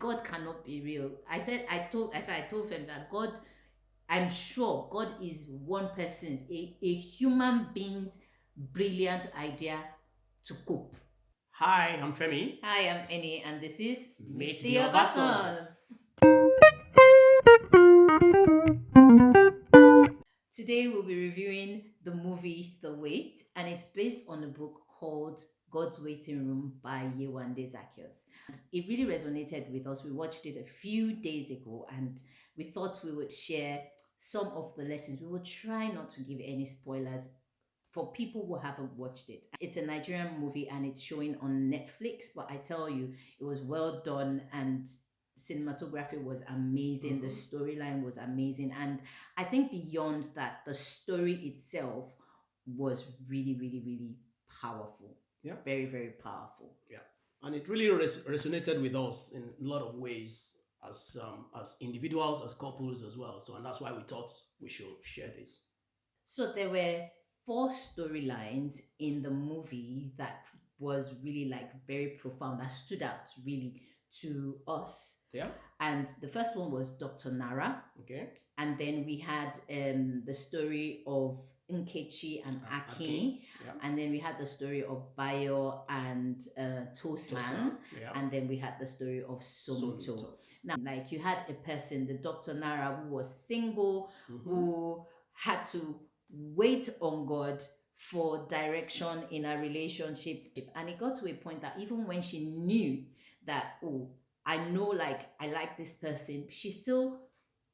God cannot be real. I told them that God, I'm sure God is one person's, a human being's brilliant idea to cope. Hi, I'm Femi. Hi, I'm Eni, and this is Meet Meet the the Obasos. Obasos. Today we'll be reviewing the movie The Wait, and it's based on a book called God's Waiting Room by Yewande Zacchaeus. And it really resonated with us. We watched it a few days ago, and we thought we would share some of the lessons. We will try not to give any spoilers for people who haven't watched it. It's a Nigerian movie and it's showing on Netflix, but I tell you, it was well done and cinematography was amazing, the storyline was amazing, and I think beyond that, the story itself was really, really, really powerful. Yeah. Very, very powerful. Yeah. And it really resonated with us in a lot of ways as individuals, as couples as well. So, and that's why we thought we should share this. So there were four storylines in the movie that was really like very profound, that stood out really to us. Yeah. And the first one was Dr. Nara. Okay. And then we had the story of Nkechi and Akin. Yeah. And then we had the story of Bayo and Tosan. Tosan, yeah. And then we had the story of Somto. Now, like you had a person, the Dr. Nara, who was single, who had to wait on God for direction in a relationship. And it got to a point that even when she knew that, oh, I know, like, I like this person, she still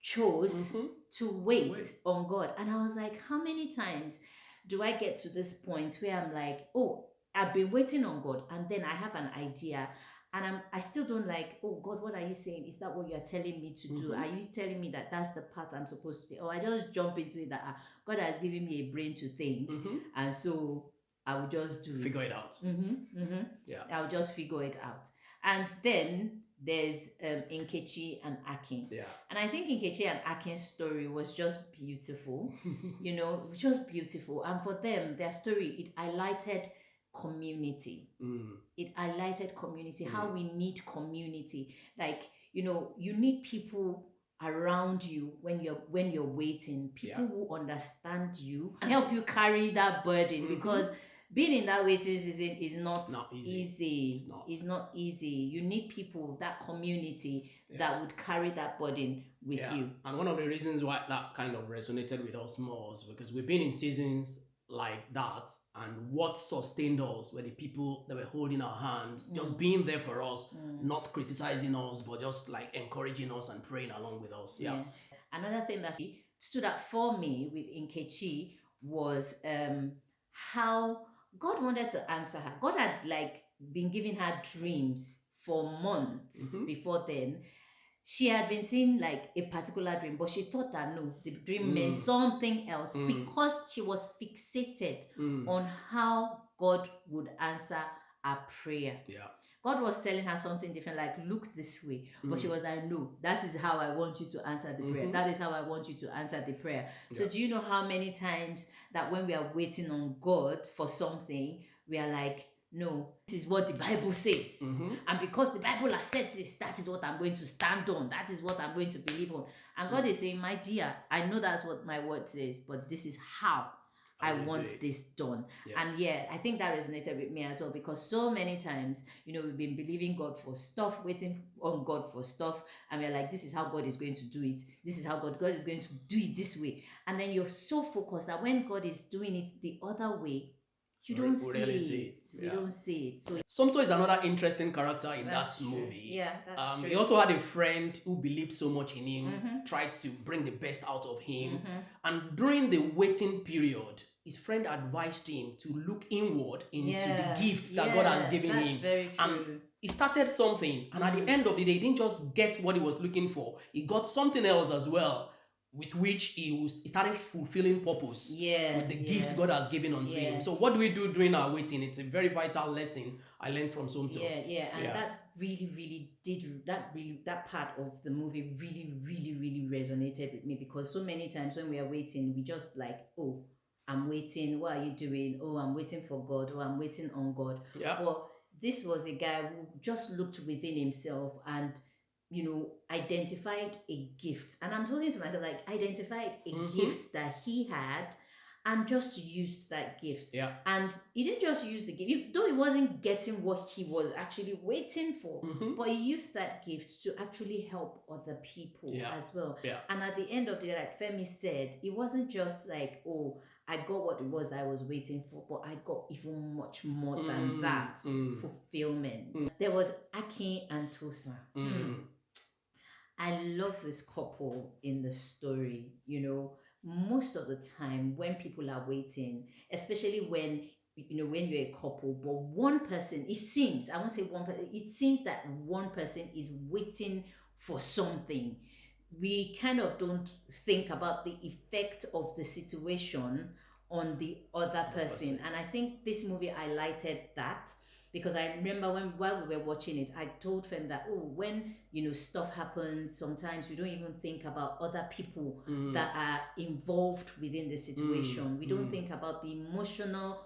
chose to wait on God. And I was like, how many times do I get to this point where I'm like, oh, I've been waiting on God, and then I have an idea, and I still don't like, oh God, what are you saying? Is that what you're telling me to do? Are you telling me that that's the path I'm supposed to take? Or I just jump into it that God has given me a brain to think, and so I will just do Figure it out. Yeah, I'll just figure it out. And then there's Nkechi and Akin. Yeah. And I think Nkechi and Akin's story was just beautiful. You know, it was just beautiful. And for them, their story, it highlighted community. It highlighted community, how we need community. Like, you know, you need people around you when you're waiting, people who understand you and help you carry that burden, because being in that waiting season is not, easy. It's not easy. You need people, that community that would carry that burden with you. And one of the reasons why that kind of resonated with us more is because we've been in seasons like that, and what sustained us were the people that were holding our hands, just being there for us, not criticizing us, but just like encouraging us and praying along with us. Yeah. Another thing that stood out for me with Nkechi was how God wanted to answer her. God had like been giving her dreams for months before then. She had been seeing like a particular dream, but she thought that no, the dream meant something else, because she was fixated on how God would answer her prayer. Yeah. God was telling her something different, like look this way, but she was like, no, that is how I want you to answer the prayer. That is how I want you to answer the prayer. So do you know how many times that when we are waiting on God for something, we are like, no, this is what the Bible says. And because the Bible has said this, that is what I'm going to stand on. That is what I'm going to believe on. And God is saying, my dear, I know that's what my word says, but this is how I want this done. And I think that resonated with me as well, because so many times, you know, we've been believing God for stuff, waiting on God for stuff, and we're like, this is how God is going to do it. This is how God is going to do it this way. And then you're so focused that when God is doing it the other way, you don't see it. We don't see it. So Somto is another interesting character in that true. movie. Yeah, that's true. He also had a friend who believed so much in him, tried to bring the best out of him. And during the waiting period, his friend advised him to look inward into the gifts that God has given that's him. very true. And he started something, and at the end of the day, he didn't just get what he was looking for. He got something else as well, with which he started fulfilling purpose with the gift God has given unto him. So what do we do during our waiting? It's a very vital lesson I learned from Somto. And that that part of the movie really resonated with me, because so many times when we are waiting, we just like, oh, I'm waiting, what are you doing? Oh, I'm waiting for God. Oh, I'm waiting on God. But this was a guy who just looked within himself and identified a gift. And I'm talking to myself, like, identified a gift that he had and just used that gift. Yeah. And he didn't just use the gift, though he wasn't getting what he was actually waiting for, but he used that gift to actually help other people as well. Yeah. And at the end of the day, like Femi said, it wasn't just like, oh, I got what it was that I was waiting for, but I got even much more than that fulfillment. There was Akin and Tosa. I love this couple in the story. Most of the time when people are waiting, especially when when you're a couple, but one person, it seems, I won't say one person, it seems that one person is waiting for something. We kind of don't think about the effect of the situation on the other person. And I think this movie highlighted that, because I remember while we were watching it, I told them that, oh, when stuff happens, sometimes we don't even think about other people that are involved within the situation. We don't think about the emotional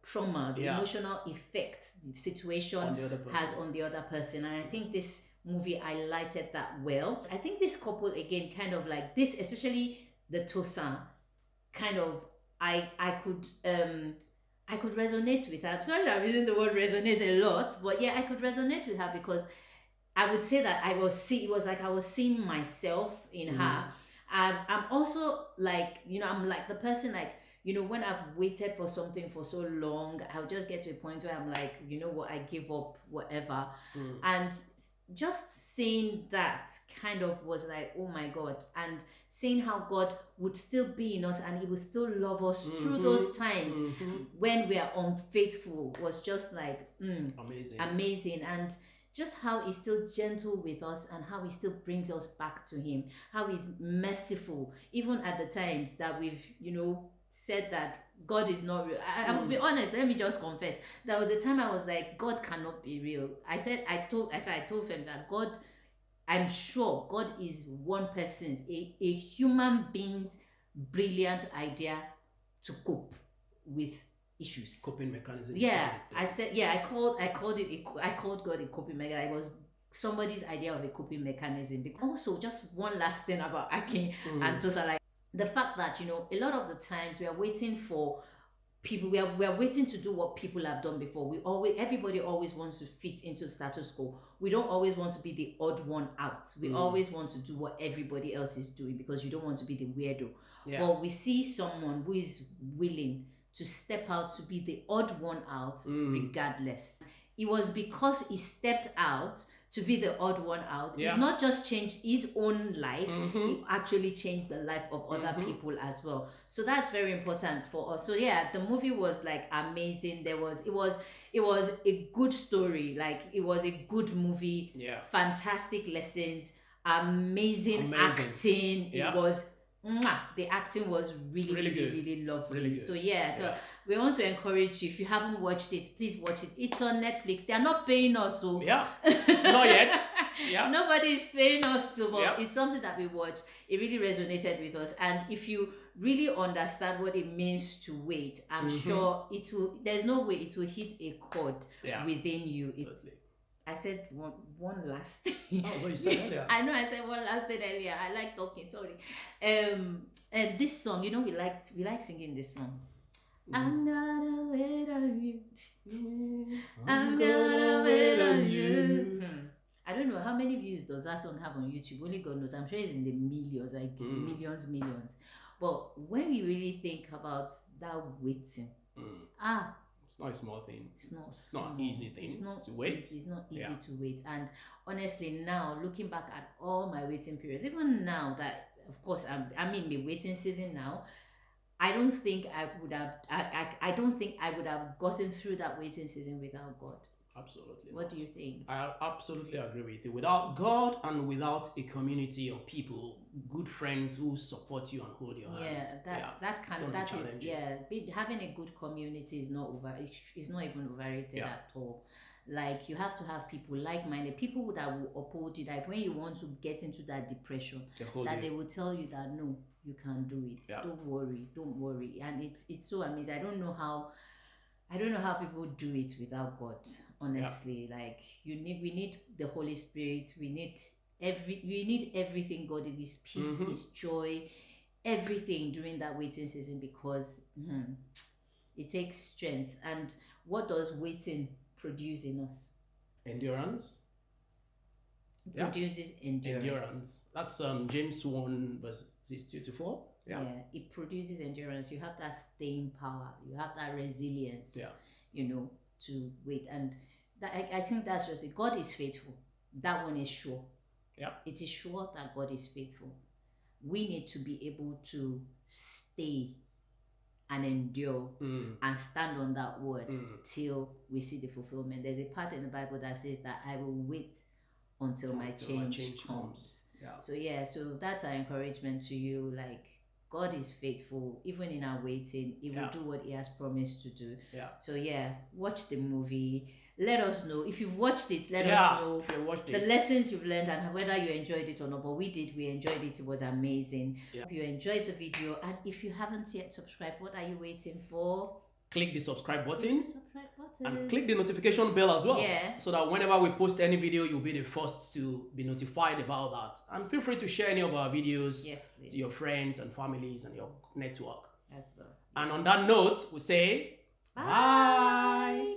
trauma, the emotional effect the situation has on the other person. And I think this movie highlighted that well. I think this couple, again, kind of like this, especially the Tosan, kind of, I could resonate with her. I'm sorry that I'm using the word resonate a lot, but yeah, I could resonate with her, because I would say that it was like I was seeing myself in her. I'm also like, I'm like the person, like, when I've waited for something for so long, I'll just get to a point where I'm like, you know what, I give up, whatever. And just seeing that kind of was like, oh my God. And seeing how God would still be in us and he would still love us through those times when we are unfaithful was just like amazing. And just how he's still gentle with us and how he still brings us back to him, how he's merciful, even at the times that we've, said that God is not real. I will be honest, let me just confess. There was a time I was like, God cannot be real. I told him that God, I'm sure God is one person's, a human being's brilliant idea to cope with issues. Coping mechanism. Yeah, I said, I called God a coping mechanism. It was somebody's idea of a coping mechanism. Also, just one last thing about Akin and Tosa, like the fact that a lot of the times we are waiting for people, we are waiting to do what people have done before. Everybody always wants to fit into status quo. We don't always want to be the odd one out. We always want to do what everybody else is doing, because you don't want to be the weirdo. But we see someone who is willing to step out to be the odd one out regardless. It was because he stepped out to be the odd one out. It not just changed his own life, it actually changed the life of other people as well. So that's very important for us. So yeah, the movie was like amazing. It was a good story. Like, it was a good movie. Yeah. Fantastic lessons, amazing acting. It was the acting was really lovely. Really good. So yeah, we want to encourage you, if you haven't watched it, please watch it. It's on Netflix. They are not paying us, so not yet. Nobody is paying us, so but it's something that we watched. It really resonated with us, and if you really understand what it means to wait, I'm sure it will. There's no way it will hit a chord within you. I said one last thing. Oh, so you said earlier. I know I said one last thing earlier. I like talking, sorry. This song, we like singing this song. I'm gonna wait on you. I'm gonna wait on you. I don't know how many views does that song have on YouTube. Only God knows. I'm sure it's in the millions, like millions. But when we really think about that waiting, it's not a small thing. It's not an easy thing. It's not to wait. It's not easy to wait. And honestly, now looking back at all my waiting periods, even now that, of course, I'm in my waiting season now, I don't think I would have gotten through that waiting season without God. Absolutely. What do you think? I absolutely agree with you. Without God and without a community of people, good friends who support you and hold your hands. Having a good community is not even overrated at all. Like, you have to have people like-minded, people that will uphold you. Like, when you want to get into that depression, they will tell you that no, you can do it. Don't worry. And it's so amazing. I don't know how people do it without God. honestly. Like we need the Holy Spirit. We need everything God is, His peace, His joy, everything during that waiting season, because it takes strength. And what does waiting produce in us? Endurance. It produces endurance. That's James 1 verses 2 to 4. Yeah, it produces endurance. You have that staying power. You have that resilience. Yeah. You know, to wait. And I think that's just it. God is faithful. That one is sure. Yeah. It is sure that God is faithful. We need to be able to stay and endure and stand on that word till we see the fulfillment. There's a part in the Bible that says that I will wait until my change comes. Yeah. So that's our encouragement to you. Like, God is faithful. Even in our waiting, He will do what He has promised to do. Yeah. So watch the movie. Let us know if you've watched it. Let us know the lessons you've learned and whether you enjoyed it or not. But we enjoyed it. It was amazing. Hope you enjoyed the video. And if you haven't yet subscribed, what are you waiting for? Click the subscribe button. And click the notification bell as well. Yeah. So that whenever we post any video, you'll be the first to be notified about that. And feel free to share any of our videos to your friends and families and your network. As well. And on that note, we say bye.